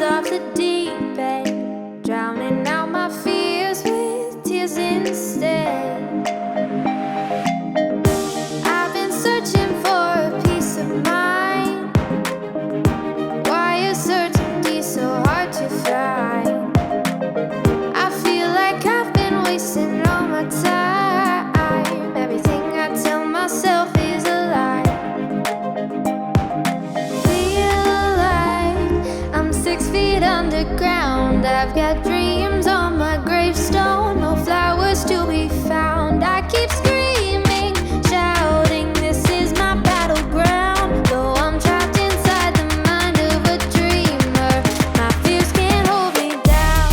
of the deep end, drowning out my fears with tears instead. I've been searching for a peace of mind. Why is certainty so hard to find? I feel like I've been wasting all my time. Everything I tell myself is a lie. Feel like I'm 6 feet underground. I've got dreams on my gravestone, no flowers to be found. I keep screaming, shouting, this is my battleground. Though I'm trapped inside the mind of a dreamer, my fears can't hold me down.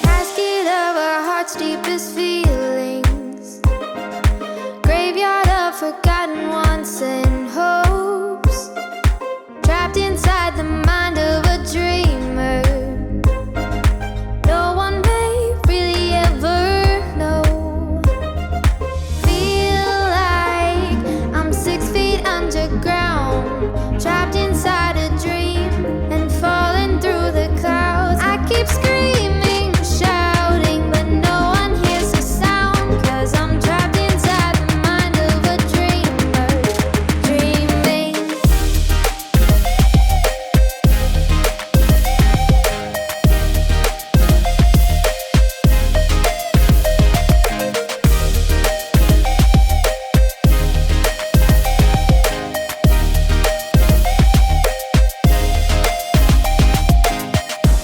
Casket of our heart's deepest feelings, graveyard of forgotten wants and hopes, trapped inside the mind of a dreamer. No one may really ever know. Feel like I'm 6 feet underground, trapped inside a dream and falling through the clouds. I keep screaming, shouting, but no one hears the sound, 'cause I'm trapped inside the mind of a dreamer, dreaming.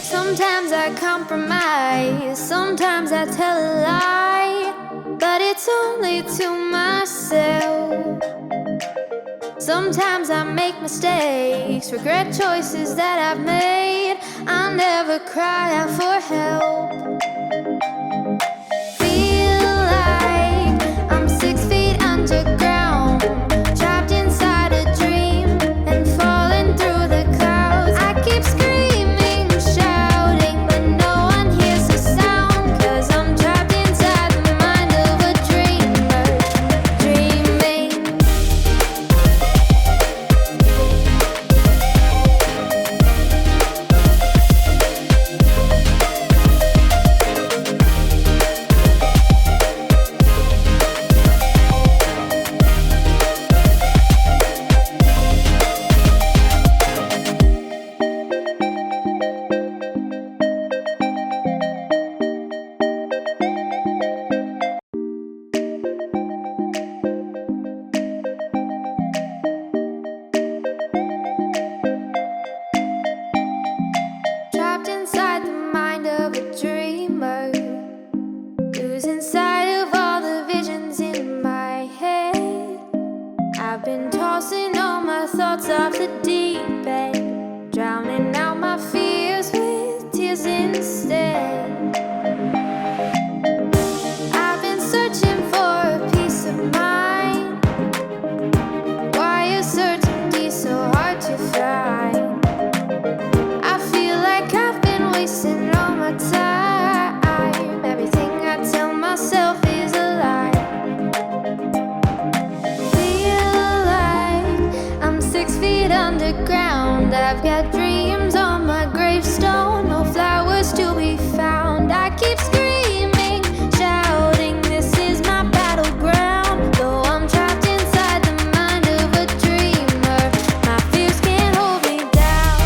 Sometimes I compromise, sometimes I tell a lie, but it's only to myself. Sometimes I make mistakes, regret choices that I've made. I never cry out for help. Feel like I'm 6 feet underground, trapped inside a dream and falling through the clouds. I keep screaming, shouting, but no one hears the sound, 'cause I'm trapped inside the mind of a dreamer, dreaming. Trapped inside the mind of a dreamer, losing sight of all the visions in my head. I've been tossing all my thoughts off the deep end, drowning out my fears with tears instead. I've been searching for a peace of mind. Why is certainty so hard to find? I feel like I've been wasting all my time. Everything I tell myself is a lie. Feel like I'm 6 feet underground. I've got dreams on my gravestone, no flowers to be found. I keep screaming, shouting, this is my battleground. Though I'm trapped inside the mind of a dreamer, my fears can't hold me down.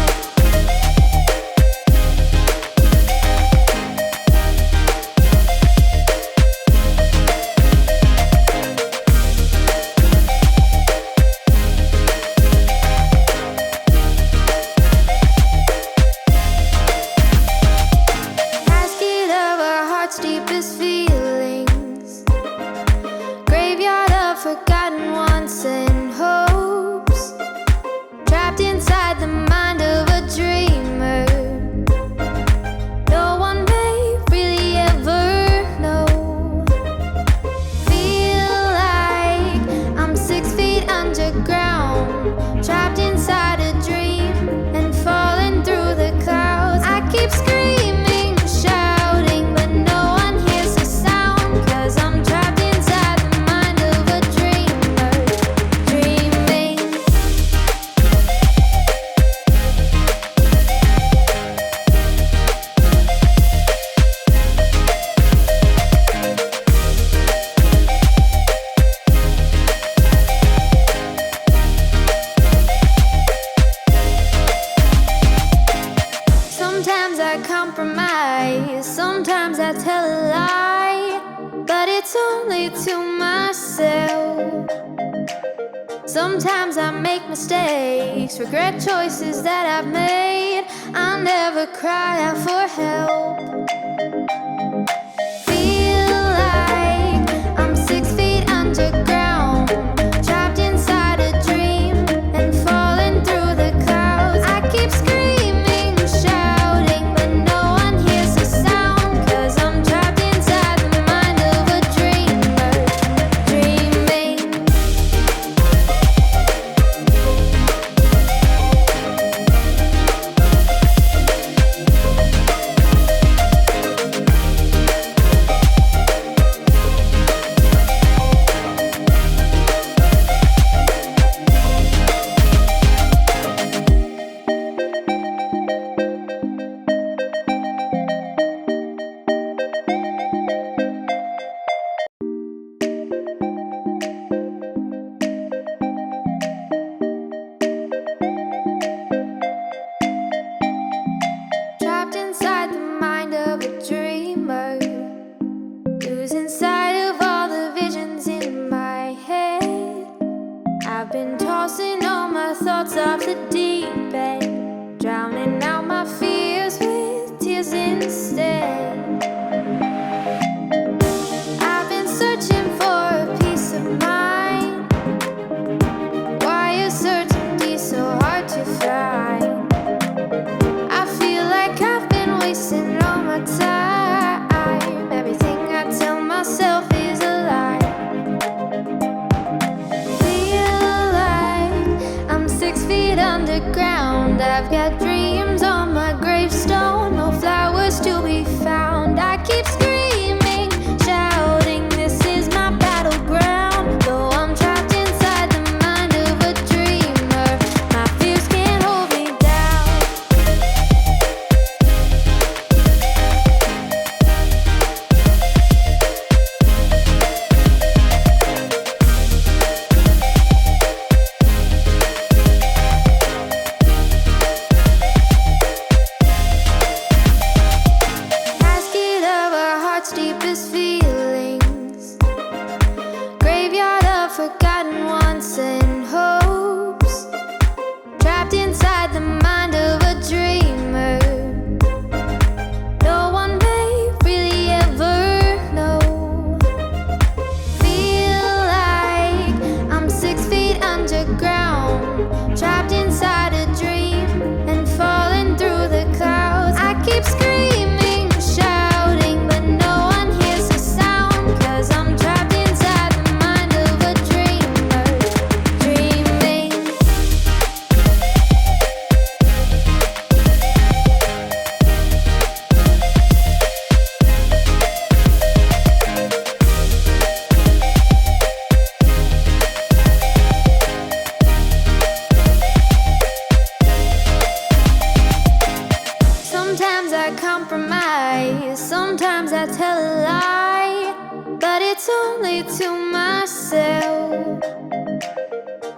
Casket of our heart's deepest feelings, graveyard of forgotten wants and hopes, trapped inside the mind of a dreamer. No one may really ever know. Feel like I'm 6 feet underground, trapped inside a dream. to myself. Sometimes I make mistakes, regret choices that I've made. I never cry out for help. Feel like I'm 6 feet underground, trapped inside a dream and falling through the clouds. I keep screaming, shouting, but no one hears the sound, 'cause I'm trapped inside the mind of a dreamer, dreaming. Trapped inside the mind of a dreamer, losing sight of all the visions in my head. I've been tossing all my thoughts off the deep end, drowning out my fears with tears instead. I've been searching for a peace of mind. Why is certainty so hard to find? I feel like I've been wasting all my time. Everything I tell myself is a lie. Feel like I'm 6 feet underground. I've got dreams on my gravestone, no flowers to be found. I keep screaming, shouting, this is my battleground. Though I'm trapped inside the mind of a dreamer, my fears can't hold me down. Casket of our heart's deepest feelings, graveyard of forgotten wants and hopes, trapped inside the mind of a dreamer. No one may really ever know. Feel like I'm 6 feet underground, trapped inside a dream and falling through the clouds. I keep screaming, shouting, but no one hears the sound, 'cause I'm trapped inside the mind of a dreamer, dreaming. Sometimes I compromise, sometimes I tell a lie, but it's only to myself.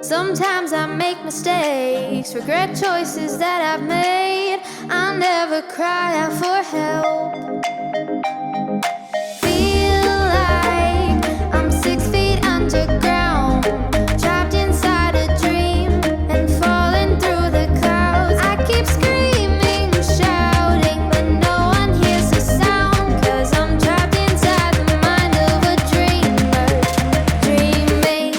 Sometimes I make mistakes, regret choices that I've made. I never cry out for help. Feel like I'm 6 feet underground, trapped inside a dream and falling through the clouds. I keep screaming, shouting, but no one hears the sound, 'cause I'm trapped inside the mind of a dreamer, dreaming.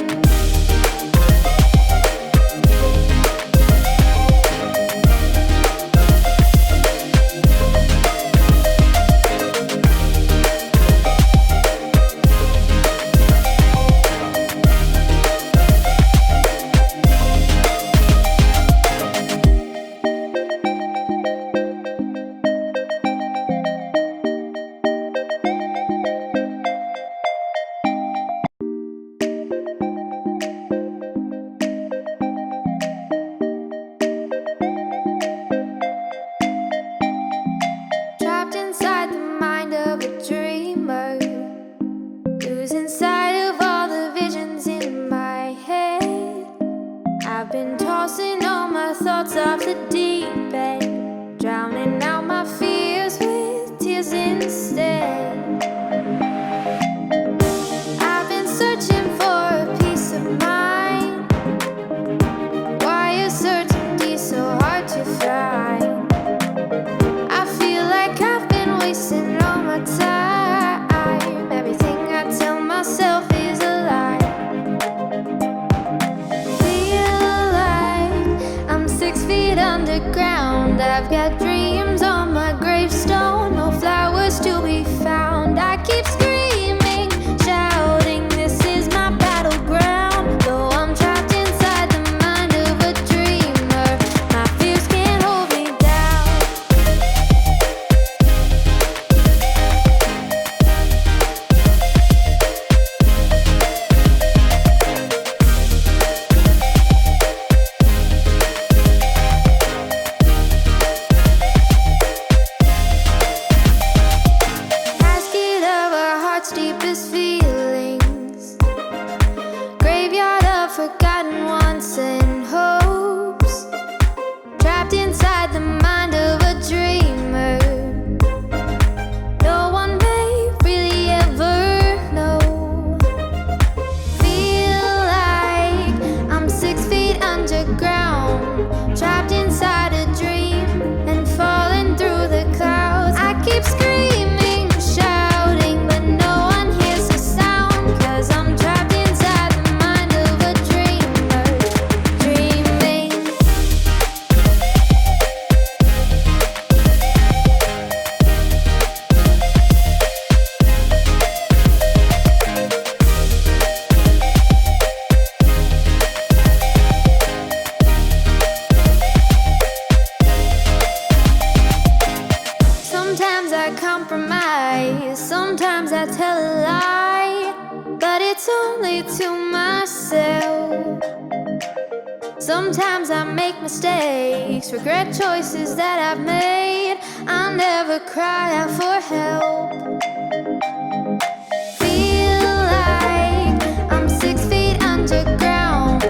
battleground. I've got dreams on my gravestone, no flowers to be found. I keep screaming, shouting, this is my battleground. Though I'm trapped inside the mind of a dreamer, my fears can't hold me down. Casket of our heart's deepest feelings, graveyard of forgotten wants and hopes, trapped inside the mind of a dreamer. No one may really ever know. Feel like I'm 6 feet underground, trapped inside a dream and falling through the clouds. I keep screaming, shouting, but no one hears the sound, 'cause I'm trapped inside the mind of a dreamer, dreaming. Sometimes I compromise, sometimes I tell a lie, but it's only to myself. Sometimes I make mistakes, regret choices that I've made. I'll never cry out for help. Feel like I'm 6 feet underground,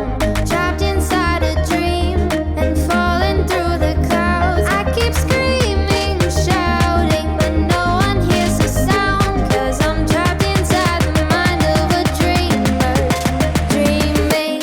trapped inside a dream and falling through the clouds. I keep screaming, shouting, but no one hears the sound, 'cause I'm trapped inside the mind of a dreamer, dreaming.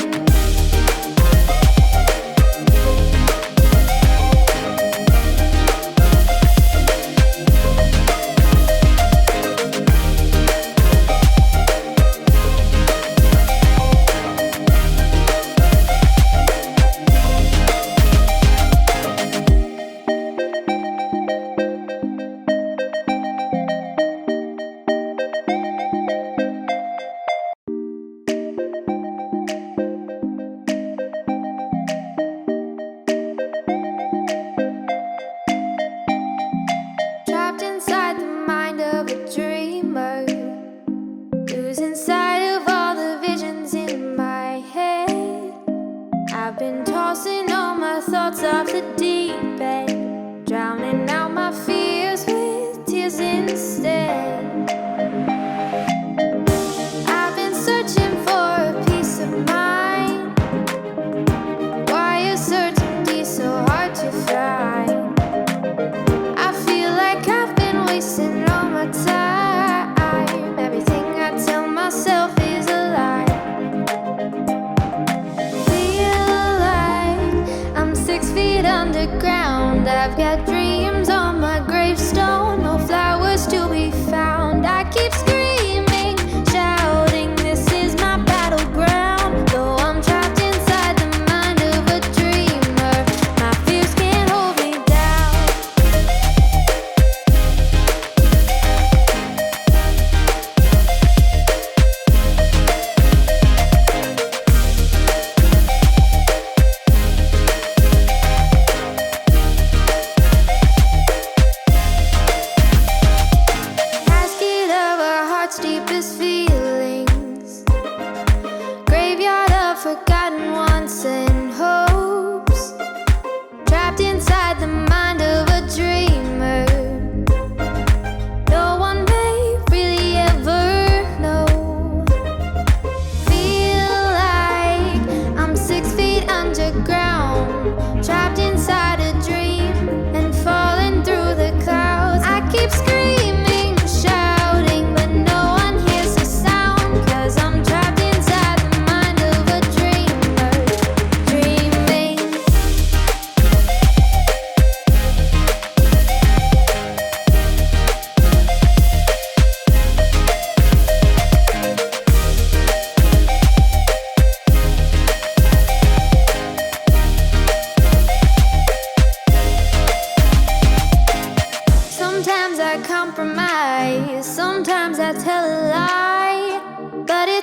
Trapped inside the mind of a dreamer, losing sight of all the visions in my head. I've been tossing all my thoughts off the deep end, drowning out my fears with tears instead. I've been searching for a peace of mind. Why is certainty so hard to find? I feel like I've been wasting all my time. Everything I tell myself is a lie. Feel like I'm 6 feet underground. I've got dreams on my gravestone, no flowers to be found. I keep screaming, shouting, this is my battleground. Though I'm trapped inside the mind of a dreamer, my fears can't hold me down.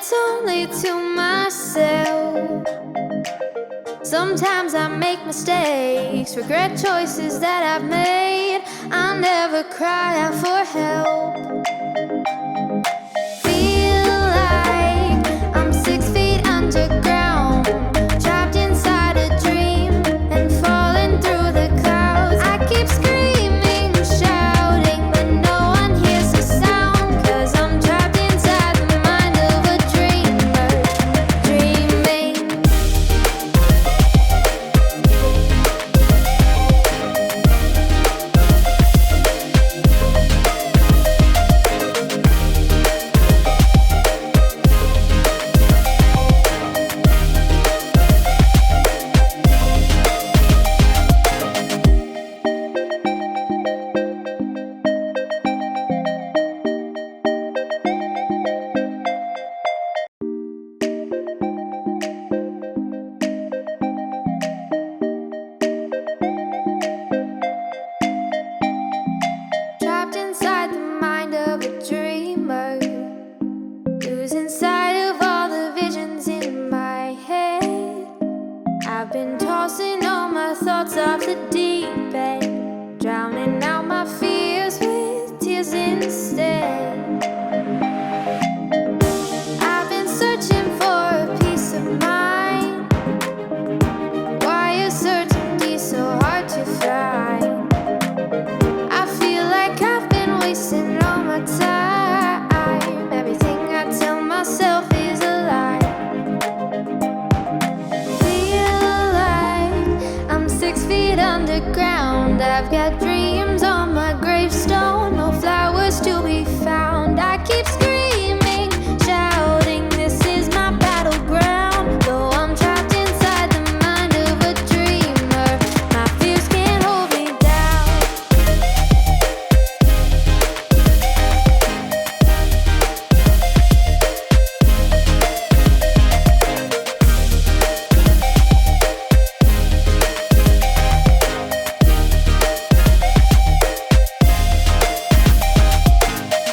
it's only to myself. Sometimes I make mistakes, regret choices that I've made. I'll never cry out for help. Feel like I'm 6 feet underground, trapped inside a dream and falling through the clouds. I keep screaming, shouting, but no one hears the sound, 'cause I'm trapped inside the mind of a dreamer, dreaming. Trapped inside the mind of a dreamer, losing sight of all the visions in my head. I've been tossing all my thoughts off the deep end, drowning out my fears with tears instead. I've been searching for a peace of mind. Why is certainty so hard to find? I feel like I've been wasting all my time. Everything I tell myself is a lie. Feel like I'm 6 feet underground. I've got dreams on my gravestone, no flowers to be found. I keep screaming, shouting, this is my battleground. Though I'm trapped inside the mind of a dreamer, my fears can't hold me down.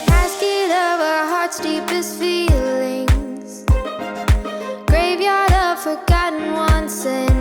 Casket of our heart's deepest feelings, graveyard of forgotten wants and